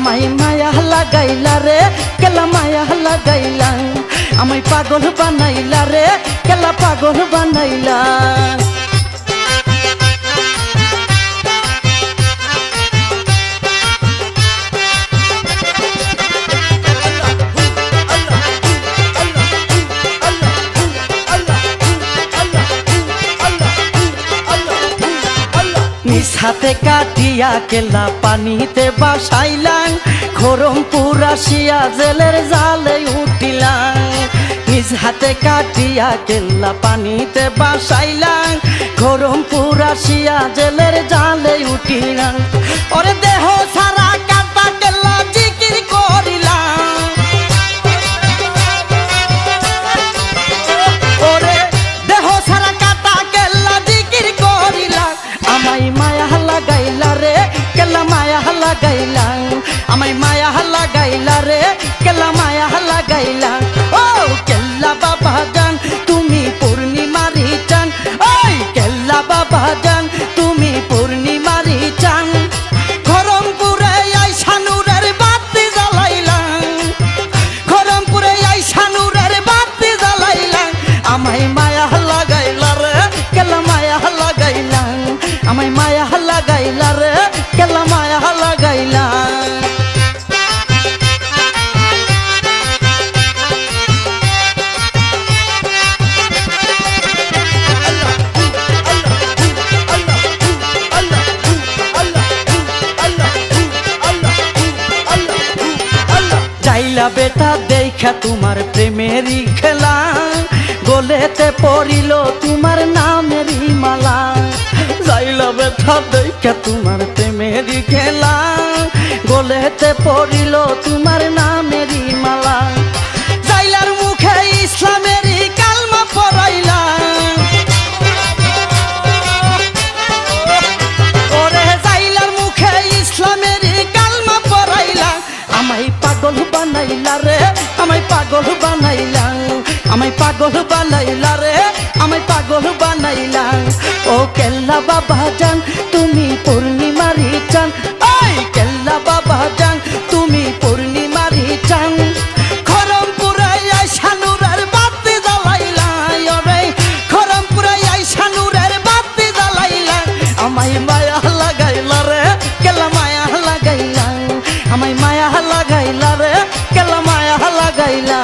আমায় মায়া লাগাইলা রে কেলা মায়া লাগাইলা আমায় পাগল বানাইলা রে কেলা পাগল বানাইলা নিজ হাতে কাটিয়া কেলা পানিতে বাসাইলাম খরমপুর আসিয়া জেলের জালে উঠিলাম নিজ হাতে কাটিয়া কেলা পানিতে বাসাইলাম খরমপুর আসিয়া জেলের জালে উঠিলাম ওরে দেহ সারা কাটা কেলা জিকির করিলাম ওরে দেহ সারা কাটা কেলা জিকির করিলাম আমায় মায়া লাগাইলা রে কেলা মায়া লাগাইলা আমায় মায়া লাগাইলা রে কেলা মায়া লাগাইলা ও কেল্লা বাবা জান তুমি পূর্ণিমারি চান ওই কেল্লা বাবা জান তুমি পূর্ণিমারি চান খরমপুরে আইসা নূরের বাতি জ্বালাইলা খরমপুরে আইসা নূরের বাতি জ্বালাইলা আমায় মায়া লাগাইলা রে কেলা মায়া লাগাইলা আমায় মায়া লাগাইলা রে কেলা মায়া লাগাইলা যাইলা বেটা দেখা তোমার প্রেমেরই খেলা গোলেতে পড়িল তোমার নামেরই মালা যাইলা বেটা দেখা তোমার প্রেমেরই খেলা গোলেতে পড়িল তোমার নামেরই মালা যাইলার মুখে ইসলামেরই কালমা পড়াইলা ওরে যাইলার মুখে ইসলামেরই কালমা পড়াইলা আমায় পাগল বানাইলা রে আমায় পাগল বানাইলা আমায় পাগল বানাইলা রে আমায় পাগল বানাইলা ও কেল্লা বাবা জান তুমি পূর্ণিমারি চান ওই কেল্লা বাবা জান তুমি পূর্ণিমারি চান খরমপুরে আইসা নূরের বাতি জ্বালাইলা ওরে খরমপুরে আইসা নূরের বাতি জ্বালাইলা আমায় মায়া লাগাইলা রে কেলা মায়া লাগাইলা আমায় মায়া লাগাইলা রে কেলা মায়া লাগাইলা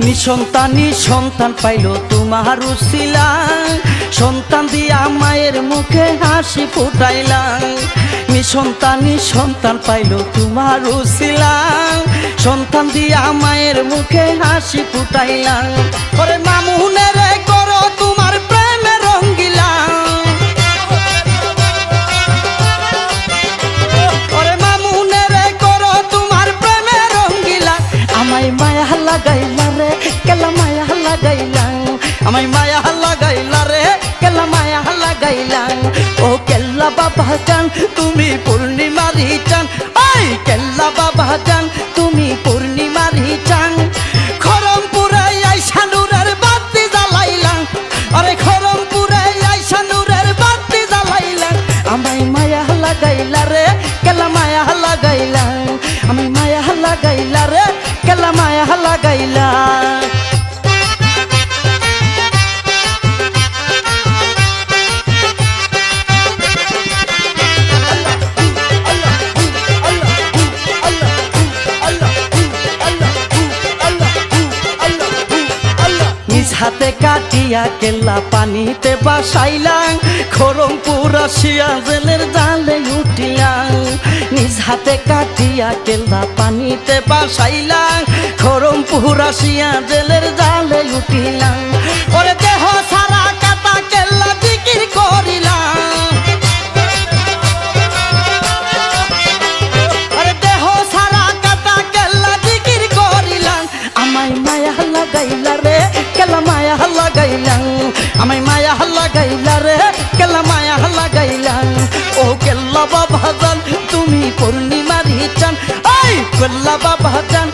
নিঃসন্তানী সন্তান পাইল তোমার উসিলা সন্তান দিয়া মায়ের মুখে হাসি ফুটাইলা নিঃসন্তানী সন্তান পাইল তোমার উসিলা সন্তান দিয়া মায়ের মুখে হাসি ফুটাইলা ওরে মামুনের করো তোমার প্রেমে রঙ্গিলা ওরে মামুনের করো তোমার প্রেমে রঙ্গিলা আমায় মায়া লাগাইলা রে কেলা মায়া লাগাইলা আমায় মায়া লাগাইলা রে কেলা মায়া লাগাইলা ও কেল্লা বাবা জান তুমি পূর্ণিমারি চান ওই কেল্লা বাবা জান তুমি পূর্ণিমারি চান খরমপুরে আইসা নূরের বাতি জ্বালাইলা আরে খরমপুরে আইসা নূরের বাতি জ্বালাইলা আমায় মায়া লাগাইলা রে কেলা মায়া লাগাইলা আমায় মায়া লাগাইলা রে কেলা মায়া লাগাইলা হাতে কাটিয়া কেল্লা পানিতে বাসাইলাম খরমপুর আসিয়া জেলের জালে উঠিলাম নিজ হাতে কাটিয়া কেল্লা পানিতে বাসাইলাম খরমপুর আসিয়া জেলের জালে উঠিলাম ওরে দেহ সারা কাটা কেল্লা জিকির করিলাম ওরে দেহ সারা কাটা কেল্লা জিকির করিলাম আমায় মায়া লাগাইলা রে কেলা মায়া লাগাইলা আমায় মায়া লাগাইলা রে কেলা মায়া লাগাইলা ও কেল্লা বাবা জান তুমি পূর্ণিমারি চান, এই কল্লা বাবা জান